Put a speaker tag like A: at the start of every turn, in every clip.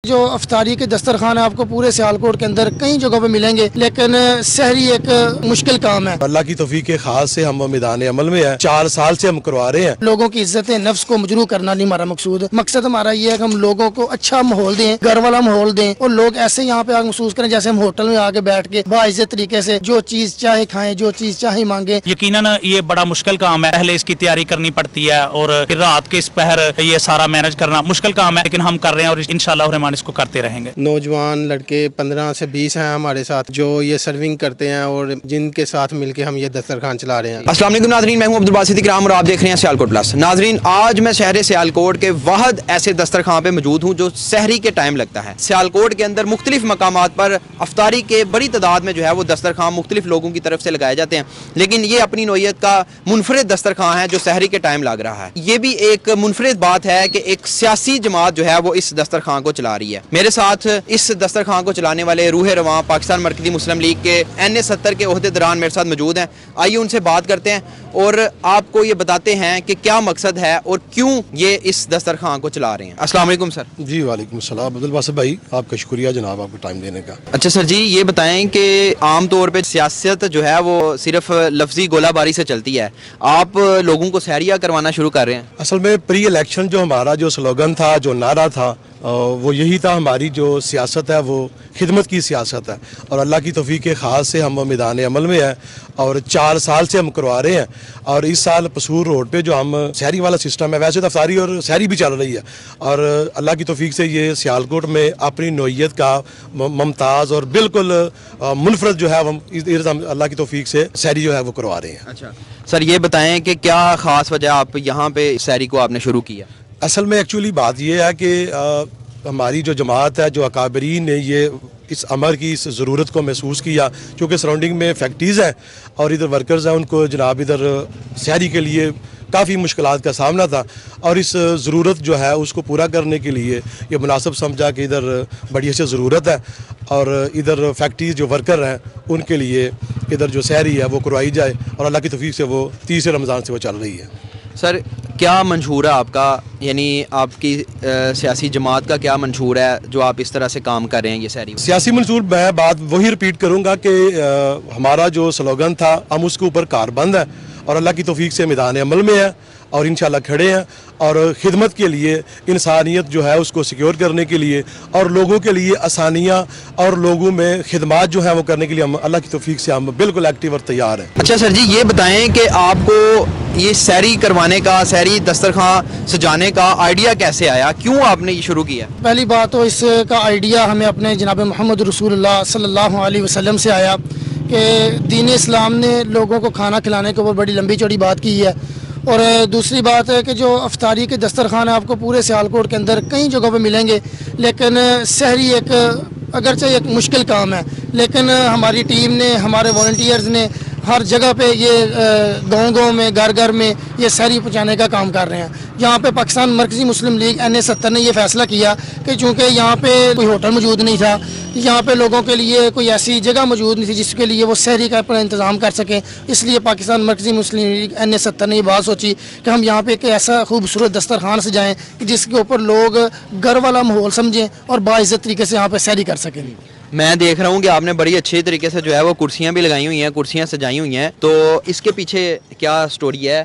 A: जो अफ्तारी के दस्तरखान है आपको पूरे सियालकोट के अंदर कई जगहों पे मिलेंगे, लेकिन सहरी एक मुश्किल काम है।
B: अल्लाह की तौफीक के खास से हम मैदान अमल में है, 4 साल से हम करवा रहे हैं।
A: लोगों की इज्जत नफ्स को मजरू करना नहीं हमारा मकसद हमारा ये है कि हम लोगों को अच्छा माहौल दें, घर वाला माहौल दें और लोग ऐसे यहाँ पे आगे महसूस करें जैसे हम होटल में आके बैठ के बाइज्जत तरीके से जो चीज चाहे खाएं, जो चीज चाहे मांगे।
C: यकीनन ये बड़ा मुश्किल काम है, पहले इसकी तैयारी करनी पड़ती है और फिर रात के इस पहर ये सारा मैनेज करना मुश्किल काम है, लेकिन हम कर रहे हैं और इंशाअल्लाह रहमान इसको करते रहेंगे।
D: नौजवान लड़के 15 से 20 हैं हमारे साथ जो ये सर्विंग करते हैं और जिनके साथ मिलके हम ये दस्तरखान चला रहे हैं।
E: अस्सलाम वालेकुम नाज़रीन, मैं हूं अब्दुल बासित इकराम और आप देख रहे हैं सियालकोट प्लस। नाज़रीन, आज मैं शहर सियालकोट के वाहद ऐसे दस्तरखान पे मौजूद हूं जो सहरी के टाइम लगता है। सियालकोट के अंदर मुख्तलिफ मकामात पर अफ्तारी के बड़ी तादाद में जो है वो दस्तरखान मुख्तलिफ लोगों की तरफ से लगाए जाते हैं, लेकिन ये अपनी नौइयत का मुनफरिद दस्तरखान है जो सहरी के टाइम लग रहा है। ये भी एक मुनफरिद बात है कि एक सियासी जमात जो है वो इस दस्तरखान को चला रही है। मेरे साथ इस दस्तरखान को चलाने वाले रूह रवां पाकिस्तान मरकज़ी मुस्लिम लीग के NA-70 के ओहदेदारान मेरे साथ मौजूद हैं। आइए उनसे बात करते हैं और आपको ये बताते हैं कि क्या मकसद है और क्यों ये इस दस्तरखान को चला रहे हैं। अस्सलाम वालेकुम सर।
B: जी वालेकुम सलाम अब्दुल बासित भाई, आपका शुक्रिया जनाब आपको टाइम देने का।
E: अच्छा सर जी, ये बताएं कि आम तौर पे सियासत जो है वो सिर्फ लफ्जी गोलाबारी से चलती है, आप लोगों को सहरिया करवाना शुरू कर रहे हैं।
B: असल में प्री इलेक्शन जो हमारा जो स्लोगन था, जो नारा था, वो यही था, हमारी जो सियासत है वो खिदमत की सियासत है और अल्लाह की तौफीक के खास से हम मैदान अमल में है और 4 साल से हम करवा रहे हैं। और इस साल पसूर रोड पे जो हम शहरी वाला सिस्टम है, वैसे तो अफ्तारी और शहरी भी चल रही है और अल्लाह की तौफीक से ये सियालकोट में अपनी नौइयत का मुमताज़ और बिल्कुल मुनफरद जो है हम अल्लाह की तौफीक से शहरी जो है वो करवा रहे हैं।
E: अच्छा सर, ये बताएं कि क्या ख़ास वजह आप यहाँ पे शहरी को आपने शुरू किया?
B: असल में एक्चुअली बात यह है कि हमारी जो जमात है, जो अकाबरीन ने ये इस अमर की इस ज़रूरत को महसूस किया, क्योंकि सराउंडिंग में फैक्ट्रीज़ हैं और इधर वर्कर्स हैं, उनको जनाब इधर शहरी के लिए काफ़ी मुश्किलात का सामना था और इस ज़रूरत जो है उसको पूरा करने के लिए ये मुनासिब समझा कि इधर बड़ी अच्छी ज़रूरत है और इधर फैक्ट्रीज जो वर्कर हैं उनके लिए इधर जो शहरी है वो करवाई जाए और अल्लाह की तौफीक से वो 30 रमज़ान से वो चल रही है।
E: सर, क्या मंशूर है आपका, यानी आपकी सियासी जमात का क्या मंशूर है जो आप इस तरह से काम कर रहे हैं ये सहरी?
B: सियासी मंशूर मैं बात वही रिपीट करूँगा कि हमारा जो स्लोगन था हम उसके ऊपर कारबंद है और अल्लाह की तौफीक से मैदान अमल में है और इंशाल्लाह खड़े हैं और खिदमत के लिए, इंसानियत जो है उसको सिक्योर करने के लिए और लोगों के लिए आसानियाँ और लोगों में खिदमात जो है वो करने के लिए हम अल्लाह की तौफीक से हम बिल्कुल एक्टिव और तैयार हैं।
E: अच्छा सर जी, ये बताएं कि आपको ये सहरी करवाने का, सहरी दस्तरखान सजाने का आइडिया कैसे आया, क्यों आपने ये शुरू किया?
A: पहली बात तो इसका आइडिया हमें अपने जनाब मोहम्मद रसूलुल्लाह सल्लल्लाहु अलैहि वसल्लम से आया कि दीन इस्लाम ने लोगों को खाना खिलाने के ऊपर बड़ी लंबी चौड़ी बात की है। और दूसरी बात है कि जो अफ्तारी के दस्तरखान है आपको पूरे सियालकोट के अंदर कई जगहों पे मिलेंगे, लेकिन सहरी एक अगरचे एक मुश्किल काम है, लेकिन हमारी टीम ने, हमारे वॉलंटियर्स ने हर जगह पे ये गांव-गांव में, घर-घर में ये सहरी पहुँचाने का काम कर रहे हैं। यहाँ पे पाकिस्तान मरकज़ी मुस्लिम लीग NA-70 ने ये फैसला किया कि चूँकि यहाँ पे कोई होटल मौजूद नहीं था, यहाँ पे लोगों के लिए कोई ऐसी जगह मौजूद नहीं थी जिसके लिए वो सहरी का अपना इंतज़ाम कर सकें, इसलिए पाकिस्तान मरकज़ी मुस्लिम लीग NA-70 ने ये बात सोची कि हम यहाँ पे एक ऐसा खूबसूरत दस्तरखान सजाएँ कि जिसके ऊपर लोग घर वाला माहौल समझें और बाइज़्ज़त तरीके से यहाँ पर सहरी कर सकें।
E: मैं देख रहा हूँ कि आपने बड़ी अच्छे तरीके से जो है वो कुर्सियाँ भी लगाई हुई हैं, कुर्सियाँ सजाई हुई हैं, तो इसके पीछे क्या स्टोरी है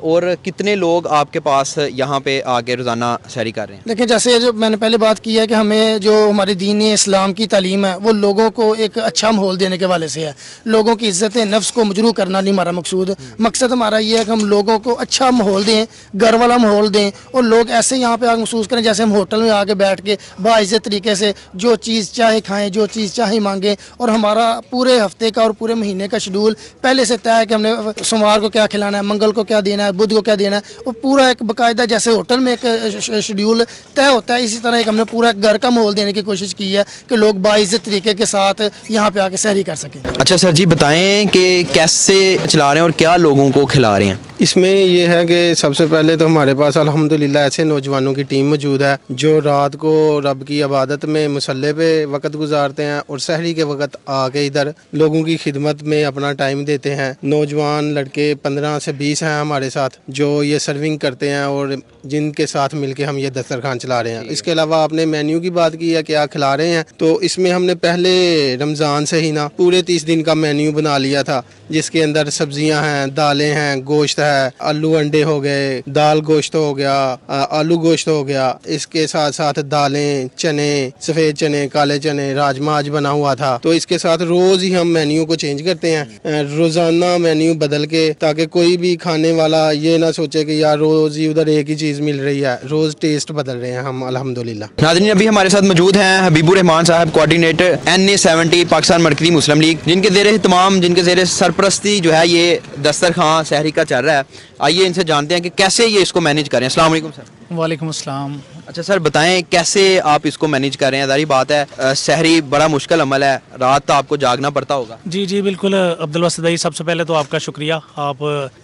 E: और कितने लोग आपके पास यहाँ पे आके रोज़ाना सहरी कर रहे हैं?
A: देखिए, जैसे जो मैंने पहले बात की है कि हमें जो हमारी दीन इस्लाम की तालीम है वो लोगों को एक अच्छा माहौल देने के वाले से है। लोगों की इज्जत नफ्स को मजरू करना नहीं हमारा मकसद हमारा ये है कि हम लोगों को अच्छा माहौल दें, घर वाला माहौल दें और लोग ऐसे यहाँ पे आगे महसूस करें जैसे हम होटल में आके बैठ के बाइज्जत तरीके से जो चीज़ चाहे खाएँ, जो चीज़ चाहे मांगे। और हमारा पूरे हफ्ते का और पूरे महीने का शेड्यूल पहले से तय है कि हमने सोमवार को क्या खिलाना है, मंगल को क्या देना है, बुध को क्या देना है, वो पूरा एक बाकायदा जैसे होटल में एक शेड्यूल तय होता है, इसी तरह एक हमने पूरा घर का माहौल देने की कोशिश की है कि लोग बाइज्जत तरीके के साथ यहाँ पे आके सहरी कर सकें।
E: अच्छा सर जी, बताएं कि कैसे चला रहे हैं और क्या लोगों को खिला रहे हैं?
D: इसमें ये है कि सबसे पहले तो हमारे पास अल्हम्दुलिल्लाह ऐसे नौजवानों की टीम मौजूद है जो रात को रब की इबादत में मुसल्ले पे वक्त गुजारते हैं और सहरी के वक्त आके इधर लोगों की खिदमत में अपना टाइम देते हैं। नौजवान लड़के 15 से 20 हैं हमारे साथ जो ये सर्विंग करते हैं और जिनके साथ मिलके हम ये दस्तरखान चला रहे हैं। इसके अलावा आपने मेन्यू की बात की है, क्या खिला रहे हैं, तो इसमें हमने पहले रमज़ान से ही ना पूरे 30 दिन का मेन्यू बना लिया था जिसके अंदर सब्जियां हैं, दालें हैं, गोश्त है, आलू अंडे हो गए, दाल गोश्त हो गया, आलू गोश्त हो गया, इसके साथ साथ दालें, चने, सफ़ेद चने, काले चने, राजमा आज बना हुआ था। तो इसके साथ रोज़ ही हम मेन्यू को चेंज करते हैं, रोज़ाना मेन्यू बदल के, ताकि कोई भी खाने वाला ये ना सोचे कि यार रोज़ ही उधर एक ही चीज़ मिल रही है। रोज़ टेस्ट बदल रहे हैं हम अल्हम्दुलिल्लाह।
E: नाज़रीन, अभी हमारे साथ मौजूद हैं हबीबुर रहमान साहब, कोऑर्डिनेटर NA70 पाकिस्तान मरकज़ी मुस्लिम लीग, जिनके ज़ेरे तमाम जिनके ज़ेरे सरपरस्ती जो है ये दस्तरखान सहरी का चल रहा है। आइए इनसे जानते हैं कि कैसे ये इसको मैनेज करें। अस्सलाम वालेकुम सर।
C: वालेकुम अस्सलाम।
E: अच्छा सर, बताएं कैसे आप इसको मैनेज कर रहे हैं। ज़ाहिर बात है सहरी बड़ा मुश्किल अमल है, रात तो आपको जागना पड़ता होगा।
C: जी बिल्कुल अब्दुल वासिद भाई, सबसे पहले तो आपका शुक्रिया, आप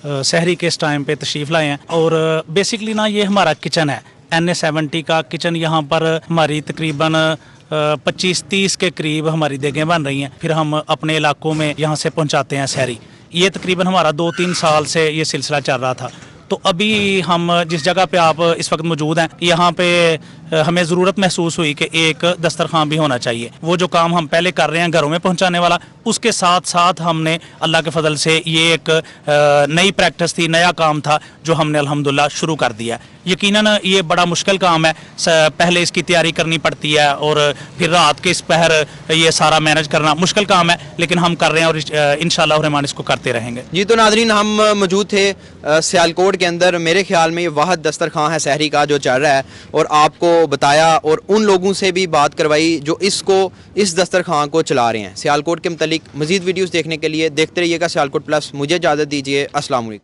C: सहरी के इस टाइम पे तशरीफ़ लाए हैं। और बेसिकली ना ये हमारा किचन है, NA70 का किचन। यहाँ पर हमारी तकरीबन 25-30 के करीब हमारी देगें बन रही हैं, फिर हम अपने इलाकों में यहाँ से पहुँचाते हैं सहरी। ये तकरीबन हमारा 2-3 साल से ये सिलसिला चल रहा था। तो अभी हम जिस जगह पे आप इस वक्त मौजूद हैं, यहाँ पे हमें ज़रूरत महसूस हुई कि एक दस्तरखान भी होना चाहिए। वो जो काम हम पहले कर रहे हैं घरों में पहुँचाने वाला, उसके साथ साथ हमने अल्लाह के फजल से ये एक नई प्रैक्टिस थी, नया काम था जो हमने अल्हम्दुलिल्लाह शुरू कर दिया। यकीनन ये बड़ा मुश्किल काम है, पहले इसकी तैयारी करनी पड़ती है और फिर रात के इस पहर ये सारा मैनेज करना मुश्किल काम है, लेकिन हम कर रहे हैं और इंशाअल्लाह रहमान इसको करते रहेंगे।
E: जी तो नाज़रीन, हम मौजूद थे सियालकोट के अंदर। मेरे ख्याल में ये वाहिद दस्तरखान है सहरी का जो चल रहा है, और आपको बताया और उन लोगों से भी बात करवाई जो इस दस्तरखान को चला रहे हैं। सियालकोट के मतलब मज़ीद वीडियोज़ देखने के लिए देखते रहिएगा सियालकोट प्लस। मुझे इजाज़त दीजिए, अस्सलाम वालेकुम।